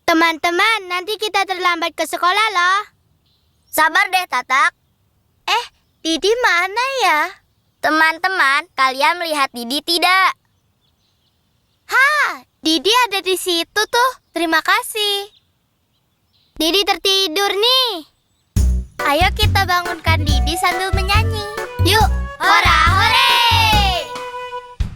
Teman-teman, nanti kita terlambat ke sekolah loh. Sabar deh, Tatak. Didi mana ya? Teman-teman, kalian melihat Didi tidak? Didi ada di situ tuh. Terima kasih. Didi tertidur nih. Ayo kita bangunkan Didi sambil menyanyi. Yuk, hora hore!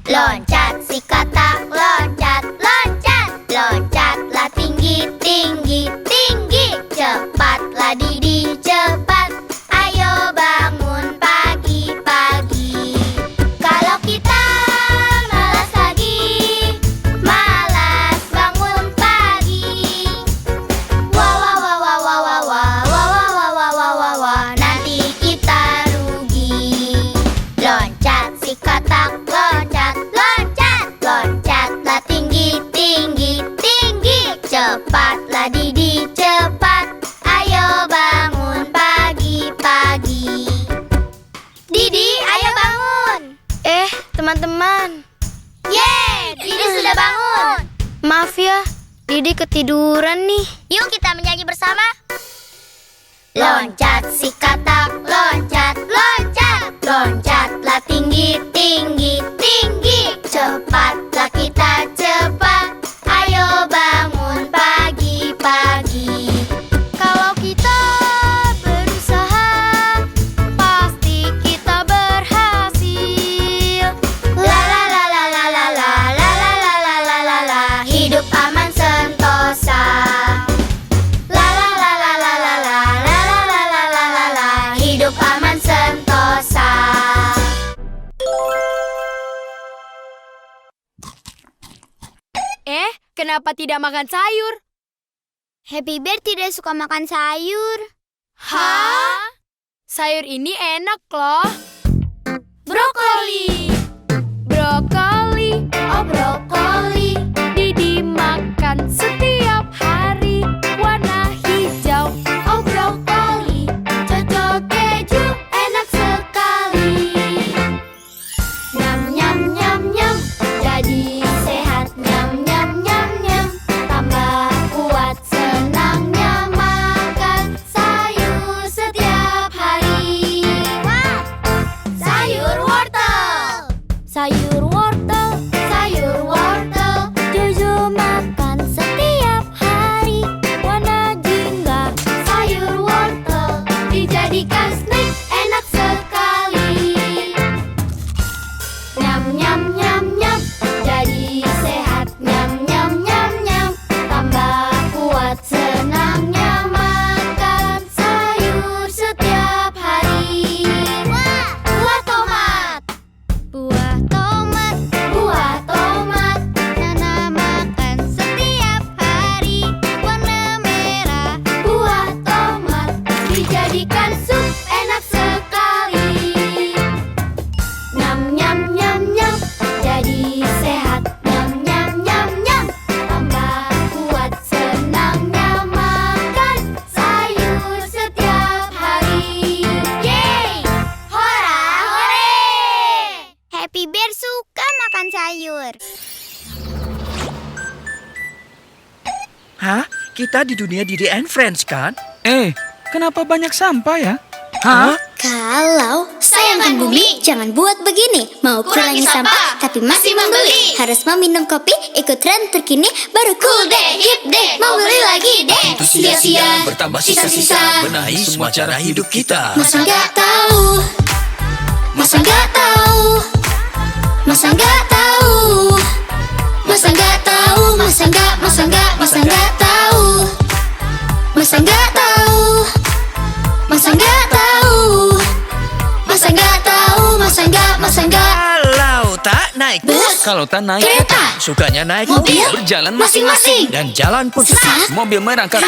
Loncat si katak, loncat, loncat. Loncatlah tinggi, tinggi, tinggi. Cepatlah Didi, cepat. Ayo bangun pagi-pagi. Kalau kita malas lagi, malas bangun pagi. Wah, wah, wah, wah, wah, wah, wah, wah, wah, wah, wah, wah, wah, wah. Nanti kita rugi. Loncat si katak, loncat, loncat. Loncatlah tinggi, tinggi, tinggi. Cepatlah Didi, cepat. Ayo bangun pagi-pagi. Didi, ayo bangun. Teman-teman. Yeay, Didi sudah bangun. Maaf ya, Didi ketiduran nih. Yuk kita menyanyi bersama. Loncat si katak, loncat, loncat. Loncatlah tinggi, tinggi, tinggi. Cepatlah kita, cepat. Ayo bangun pagi-pagi. Kalau kita berusaha, pasti kita berhasil. La la la la la la la la la la la la la la. Hidup aman sentosa. La la la la la la la la la la la la la la. Hidup aman sentosa. Kenapa tidak makan sayur? Happy Bear tidak suka makan sayur. Hah? Sayur ini enak loh. Brokoli. Brokoli. Oh, brokoli. Didi makan setiap hari. Warna hijau. Oh, brokoli. Cocok keju, enak sekali. Nyam, nyam, nyam, nyam. Jadi sehat. Nyam, nyam, nyam, nyam. Tambah kuat, senangnya makan sayur setiap hari. Wah, sayur wortel. Sayur wortel. Sayur wortel. Jojo makan setiap hari. Warna jingga. Sayur wortel. Dijadikan snack, enak sekali. Nyam, nyam, nyam, nyam. Jadi sehat. Nyam, nyam, nyam, nyam. Tambah kuat, senangnya makan sayur setiap hari. Wah, buah tomat. Buah tomat. Buah tomat. Nana makan setiap hari. Warna merah. Buah tomat. Dijadikan sup, enak sekali. Nyam, nyam, nyam, nyam. Jadi sehat. Nyam, nyam, nyam, nyam. Tambah kuat, senangnya makan sayur setiap hari. Yeay! Hora hore! Happy Bear suka makan sayur. Hah? Kita di dunia Didi and Friends kan? Kenapa banyak sampah ya? Hah? Kalau sayangkan bumi, jangan buat begini. Mau kurangi sampah, tapi masih membeli. Harus meminum kopi, ikut tren terkini. Baru cool deh, hip deh, mau beli lagi deh. Sia-sia bertambah sisa-sisa. Benahi semua cara hidup kita. Masa nggak tahu? Masa nggak tahu? Masa nggak tahu? Masa nggak tahu? Masa nggak tahu? Masa nggak tahu? Masa nggak tahu? Masa nggak tahu? Masa nggak? Kalau tak naik bus, Kalau tak naik Kereta. sukanya naik Mobil. berjalan Masing-masing. dan jalan pun Sesat. mobil merangkak.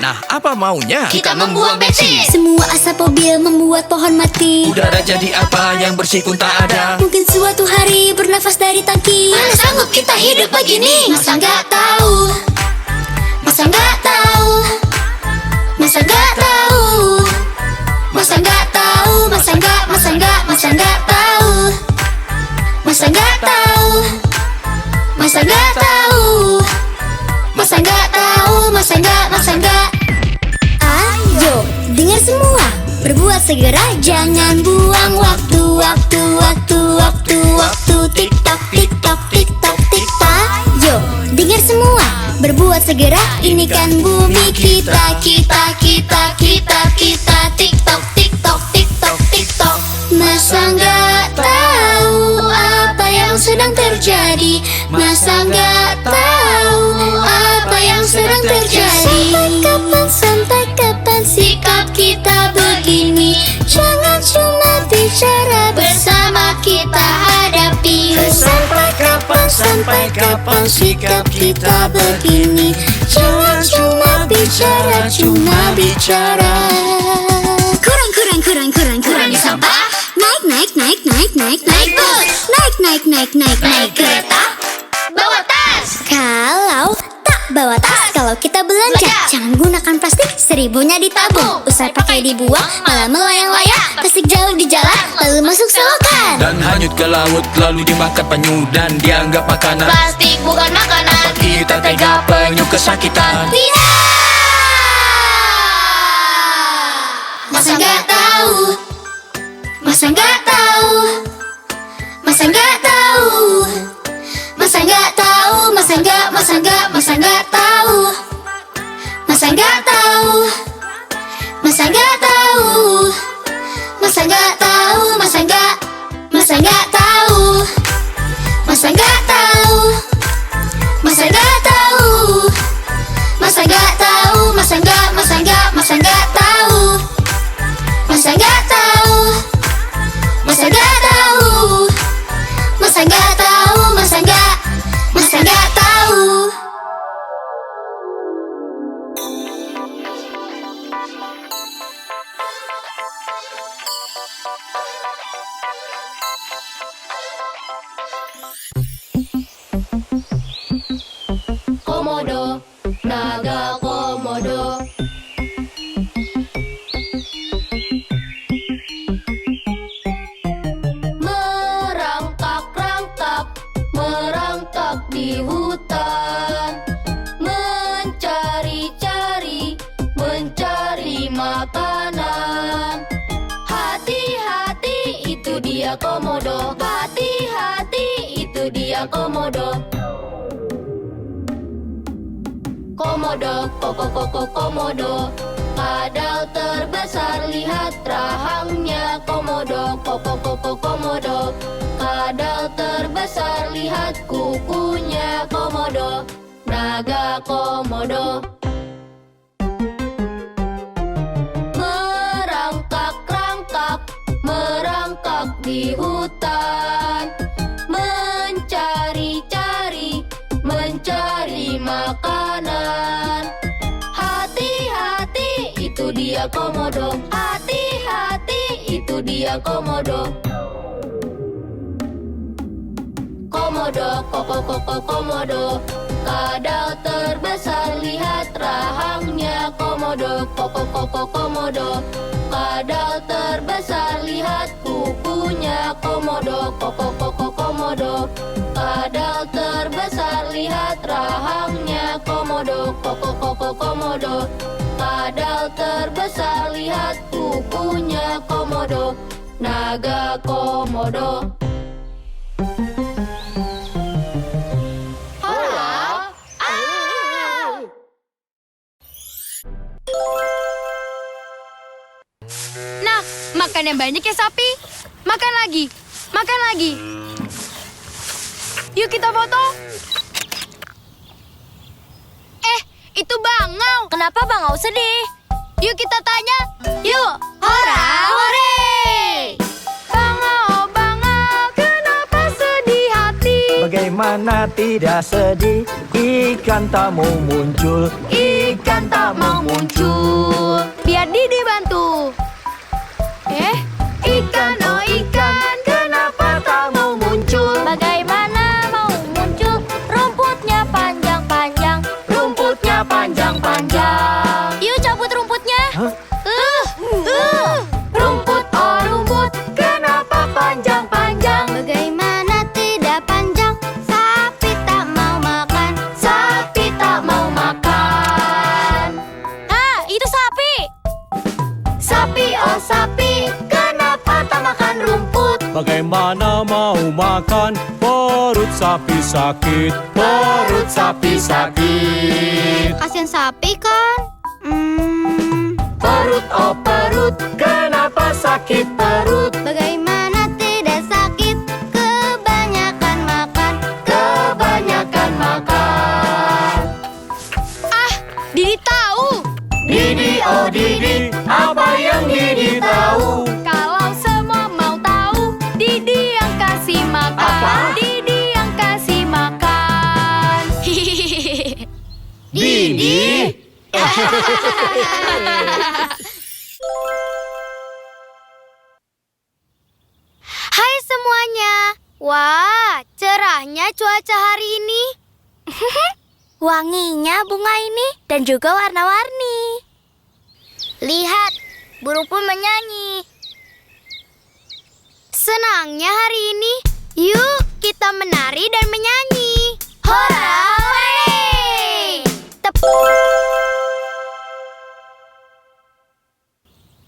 Nah, apa maunya? Kita membuang bensin. Semua asap mobil membuat pohon mati. Udara jadi apa yang bersih pun tak ada. Mungkin suatu hari bernafas dari tangki. Mana sanggup kita hidup begini? Masa nggak tahu? Masa nggak tahu? Masa nggak tahu? Masa nggak tahu? Masa nggak tahu? Masa nggak tahu? Masa nggak tahu? Masa nggak tahu? Masa nggak tahu? Masa segera, jangan buang waktu. Tik-tok, tik-tok, tik-tok, tik-tok. Yo, dengar semua, berbuat segera. Ini kan bumi kita. Tik-tok, tik-tok, tik-tok, tik-tok. Masa nggak tahu apa yang sedang terjadi? Masa nggak tahu apa yang sedang terjadi? Sampai kapan sikap kita begini? Jangan cuma bicara, bersama kita hadapi. Sampai kapan sikap kita begini? Jangan cuma bicara, Kurangi sampah. Naik kereta, bawa tas. Kalau tak bawa tas, kalau kita belanja, jangan gunakan plastik, 1000-nya ditabung. Usai pakai dibuang, malah melayang-layang. Plastik jauh di jalan, lalu masuk selokan. Dan hanyut ke laut, lalu dimakan penyu dan dianggap makanan. Plastik bukan makanan. Kita tega penyu kesakitan. Tidak! Masa nggak tahu? Masa nggak tahu? Masa nggak tahu? Masa nggak tahu? Masa nggak tahu? Masa nggak tahu? Masa nggak tahu? Masa nggak tahu? Masa nggak tahu? Masa nggak tahu? Masa nggak tahu? Masa nggak tahu? Masa nggak tahu? Masa nggak tahu? Masa nggak tahu? Masa nggak tahu? Masa nggak tahu? Masa nggak tahu? Masa nggak tahu? Komodo, naga komodo. Merangkak di hutan, mencari makanan. Hati-hati, itu dia komodo. Hati-hati, itu dia komodo. Komodo, komodo. Kadal terbesar, lihat rahangnya. Komodo, komodo. Kadal terbesar, lihat kukunya. Komodo, naga komodo. Merangkak di hutan, mencari makanan. Hati-hati, itu dia komodo. Hati-hati, itu dia komodo. Komodo, komodo. Kadal terbesar, lihat rahangnya. Komodo, komodo. Kadal terbesar, lihat kukunya. Komodo, komodo. Kadal terbesar, lihat rahangnya. Komodo, komodo. Kadal terbesar, lihat kukunya. Komodo, naga komodo. Nah, makan yang banyak ya sapi. Makan lagi. Yuk kita foto. Itu bangau. Kenapa bangau sedih? Yuk kita tanya. Yuk. Hora, hore! Bangau, kenapa sedih hati? Bagaimana tidak sedih? Ikan tak mau muncul. Ikan tak mau muncul. Biar Didi bantu. Ikan, oh ikan, kenapa tak mau muncul? Bagaimana mau muncul? Rumputnya panjang-panjang. Rumputnya panjang-panjang. Yuk cabut rumputnya. Rumput, oh rumput, kenapa panjang-panjang? Bagaimana tidak panjang? Sapi tak mau makan. Sapi tak mau makan. Ah, itu sapi. Sapi, oh sapi, Bagaimana mau makan? Perut sapi sakit, perut sapi sakit. Kasian sapi kan? Perut, oh perut, kenapa sakit perut? Bagaimana tidak sakit? Kebanyakan makan. Kebanyakan makan. Didi tahu. Didi, oh Didi, apa yang Didi tahu? Kalau semua mau tahu, Didi yang kasih makan. Apa? Didi yang kasih makan. Didi? Hai semuanya. Wah, cerahnya cuaca hari ini. Wanginya bunga ini dan juga warna-warni. Lihat, burung pun menyanyi. Senangnya hari ini. Yuk, kita menari dan menyanyi. Hora, hore!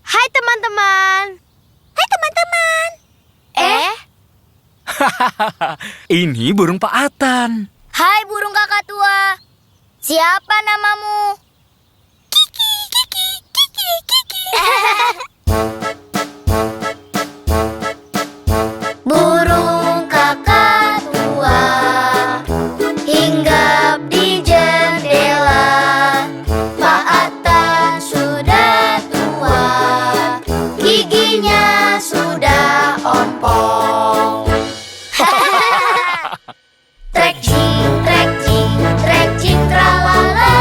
Hai teman-teman. Hai teman-teman. Ini burung Pak Atan. Hai burung kakak tua. Siapa namamu? Burung kakak tua hinggap di jendela. Pak Atan sudah tua, giginya sudah ompong. Trek jing, tralala.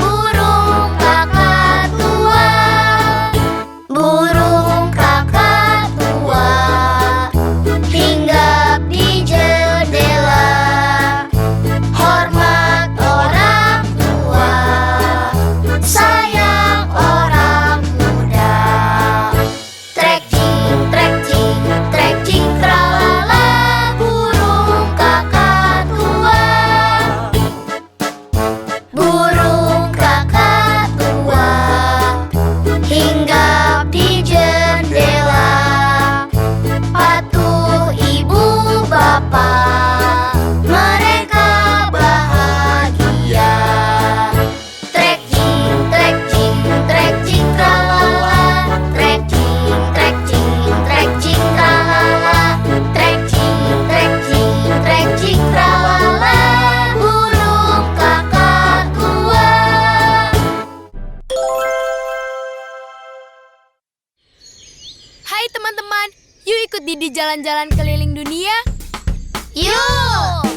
Burung kakak tua, burung kakak tua hinggap di jendela. Hormat orang tua, sayang orang muda. Trek jing, tralala. Burung kakak tua, burung kakak tua hinggap di jendela. Patuh ibu bapak, mereka bahagia. Trek jing, tralala. Trek jing, tralala. Trek jing, tralala. Burung kakak tua. Hai teman-teman, yuk ikut Didi jalan-jalan keliling dunia. Yuk!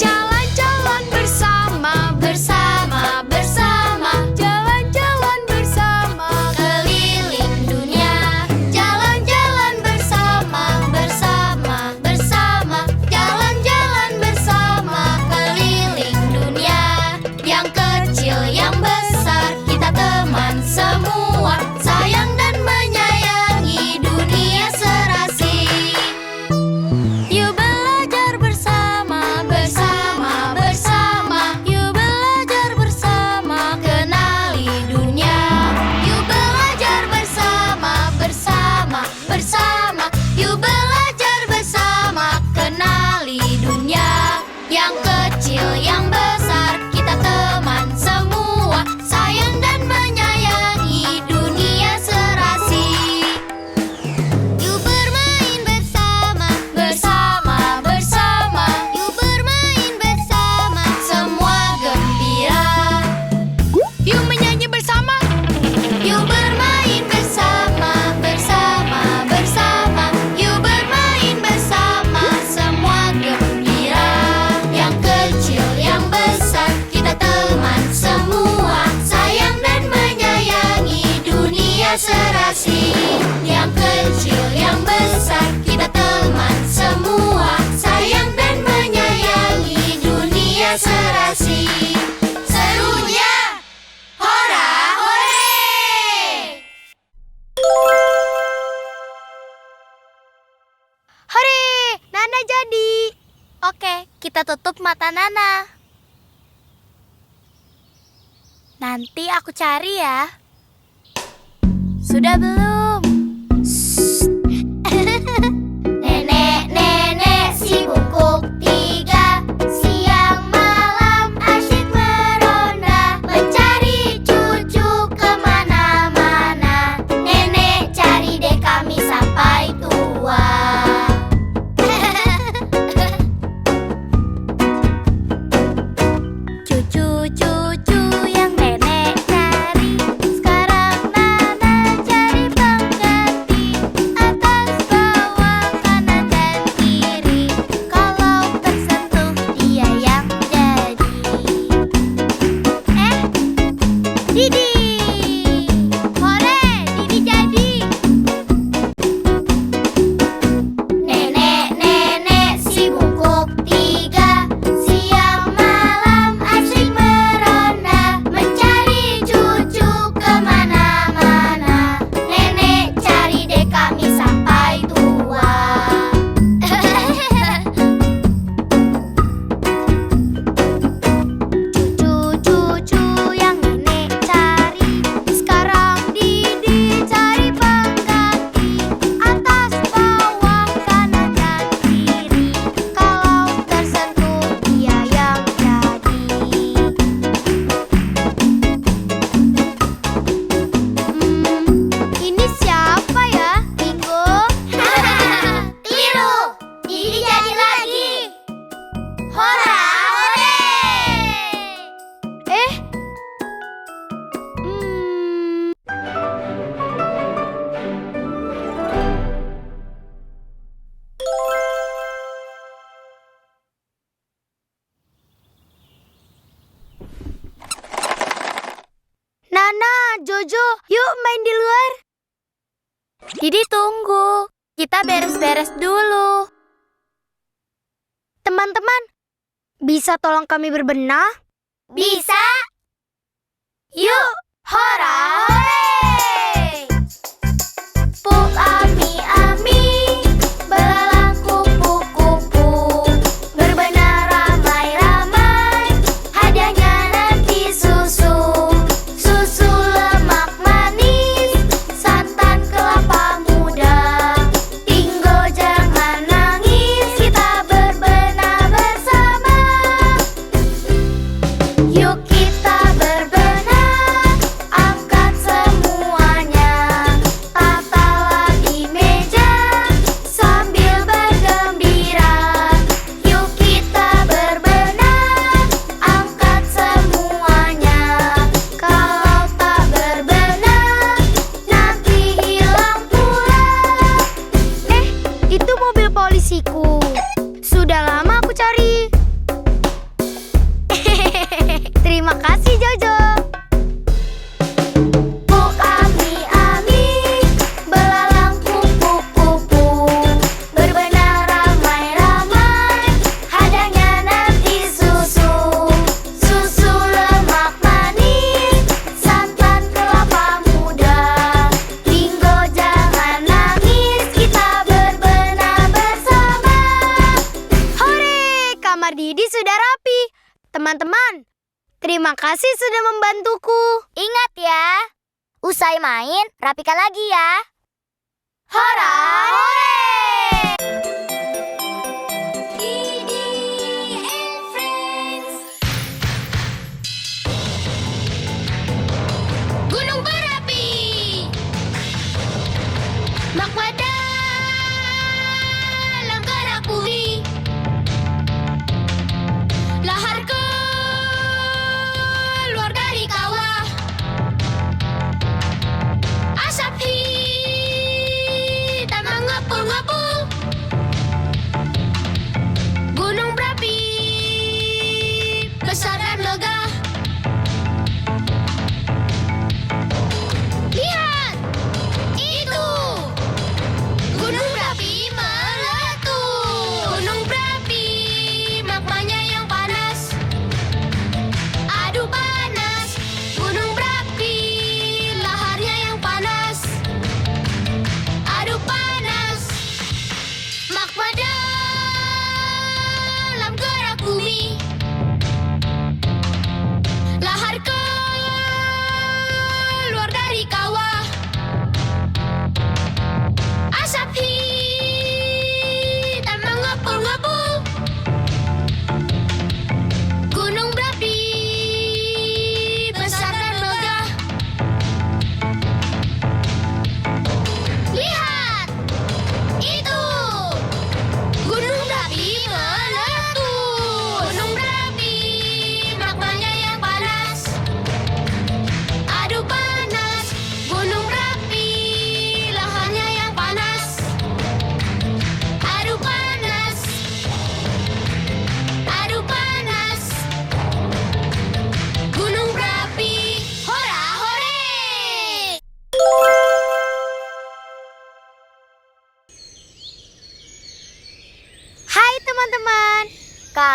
Jalan-jalan bersama, bersama, bersama. Jalan-jalan bersama, Keliling dunia, jalan-jalan bersama, bersama, bersama. Jalan-jalan bersama, keliling dunia. Yang kecil, yang besar, kita teman semua. Sayang dan menyayangi dunia serasi. Yuk belajar bersama, bersama, bersama. Yuk belajar bersama, kenali dunia. Yuk belajar bersama, bersama, bersama. Yuk belajar bersama, kenali dunia. Yang kecil, yang besar, kita teman semua. Sayang dan menyayangi dunia serasi. Yuk bermain bersama, bersama, bersama. Yuk bermain bersama, semua gembira. yuk menyanyi bersama. Yuk bermain bersama, bersama, bersama. Yuk bermain bersama, semua gembira. Yang kecil, yang besar, kita teman semua. Sayang dan menyayangi dunia serasi. Yang kecil, yang besar, kita teman semua. Sayang dan menyayangi dunia serasi. Serunya hora hore! Hore, Nana jadi. Oke, kita tutup mata Nana. Nanti aku cari ya. Sudah belum? Didi. Hore, Didi jadi. Nenek-nenek si bungkuk tiga, siang malam asyik meronda, mencari cucu kemana-mana. Nenek cari deh kami sampai tua. Cucu-cucu yang nenek cari, sekarang Didi cari pengganti. Atas bawah kanan dan kiri, kalau tersentuh dia yang jadi. Ini siapa ya? Bingo. Keliru. Didi jadi lagi. Hora, hore. Nana, Jojo, yuk main di luar. Didi tunggu. Kita beres-beres dulu. Teman-teman, bisa tolong kami berbenah? Bisa. Yuk, hora, hore. Puk ami ami, belalang kupu kupu, berbenah ramai-ramai, hadiahnya nanti susu. Susu lemak manis, santan kelapa muda. Tinggo jangan nangis, kita berbenah bersama. Yuk kita berbenah, angkat semuanya, tata lagi meja sambil bergembira. Yuk kita berbenah, angkat semuanya. Kalau tak berbenah, nanti hilang pula. Itu mobil polisiku. Sudah lama aku cari. Terima kasih, Jojo. Puk ami ami, belalang kupu kupu, berbenah ramai-ramai, hadiahnya nanti susu. Susu lemak manis, santan kelapa muda. Bingo jangan nangis, kita berbenah bersama. Hore, kamar Didi sudah rapi. Teman-teman, terima kasih sudah membantuku. Ingat ya, usai main, rapikan lagi ya. Hora, hore! Gunung berapi, bak dalam gerak bumi, lahar keluar dari kawah, asap hitam mengepul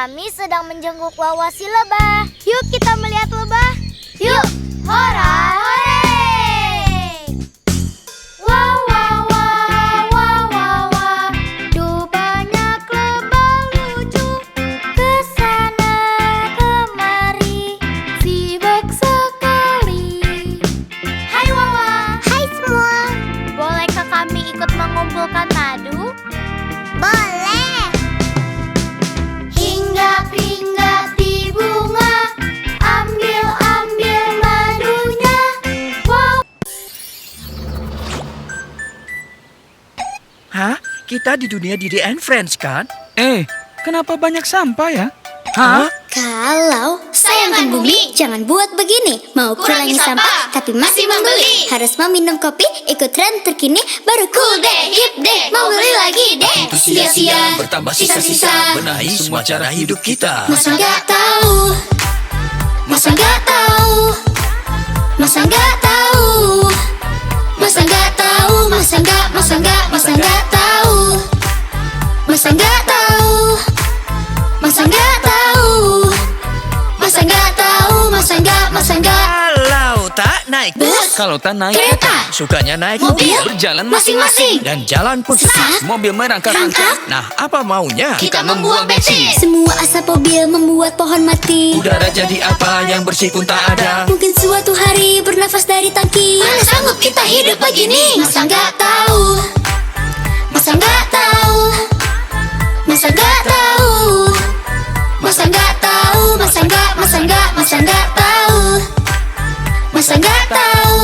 Kami sedang menjenguk Wawa si lebah. Yuk kita melihat lebah. Yuk, hora, hore! Wow, wow, wow, wow, wow, wow. Duh, banyak lebah lucu. Kesana kemari, sibuk sekali. Hai Wawa. Hai semua. Bolehkah kami ikut mengumpulkan madu? Boleh. Hinggap-hinggap di bunga, ambil-ambil madunya. Wow. Hah? Kita di dunia Didi and Friends kan? Kenapa banyak sampah ya? Hah? Kalau sayangkan bumi, jangan buat begini. Mau kurangi sampah, tapi masih membeli. Harus meminum kopi, ikut tren terkini. Baru cool deh, hip deh, mau beli lagi deh. Untuk sia-sia bertambah sisa-sisa. Benahi semua cara hidup kita. Masa nggak tahu, masa nggak tahu, masa nggak tahu, masa nggak tahu, masa nggak tahu, masa nggak tahu, masa nggak tahu, masa nggak tahu, masa nggak masa nggak. Kalau tak naik bus, Kalau tak naik Kereta, sukanya naik mobil, berjalan masing-masing. dan jalan pun Sesat, mobil merangkak rangkap, Nah, apa maunya? kita membuang bensin. Semua asap mobil membuat pohon mati. Udara jadi apa yang bersih pun tak ada. Mungkin suatu hari bernafas dari tangki. Mana sanggup kita hidup begini? Masa nggak tahu, masa nggak tahu, masa nggak tahu, masa nggak tahu, masa nggak tahu, masa nggak tahu, masa nggak tahu,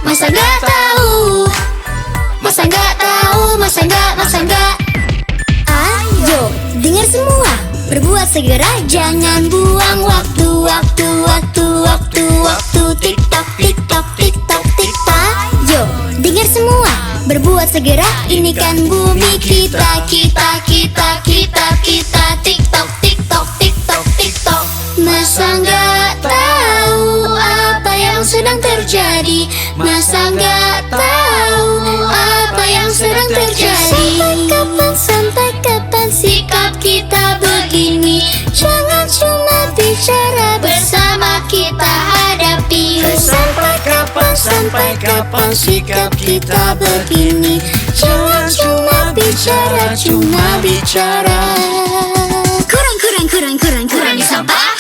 masa nggak tahu, masa nggak. Ayo, dengar semua, berbuat segera, jangan buang waktu. Tik-tok, tik-tok, tik-tok, tik-tok. Ayo, dengar semua, berbuat segera, ini kan bumi kita. Tik-tok, tik-tok, tik-tok, tik-tok. Masa nggak tahu apa yang sedang terjadi? Masa nggak tahu apa yang sedang terjadi? Sampai kapan sikap kita begini? Jangan cuma bicara, bersama kita hadapi. Sampai kapan sikap kita begini? Jangan cuma bicara, cuma bicara. Kurangi sampah.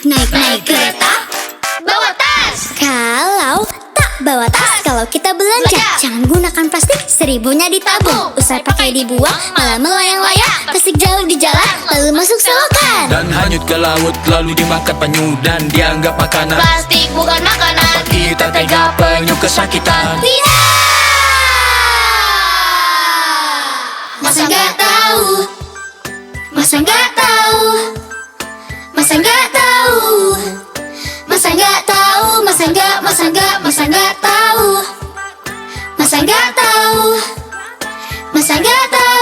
Naik kereta. Bawa tas. Kalau tak bawa tas, kalau kita belanja, jangan gunakan plastik, 1000-nya ditabung. Usai pakai dibuang, malah melayang-layang. Plastik jauh di jalan, lalu masuk selokan. Dan hanyut ke laut lalu dimakan penyu dan dianggap makanan. Plastik bukan makanan. Kita tega penyu kesakitan. Masa nggak tahu, masa nggak tahu, masa nggak tahu, masa nggak tahu, masa nggak tahu, masa nggak tahu, masa nggak tahu, masa nggak tahu.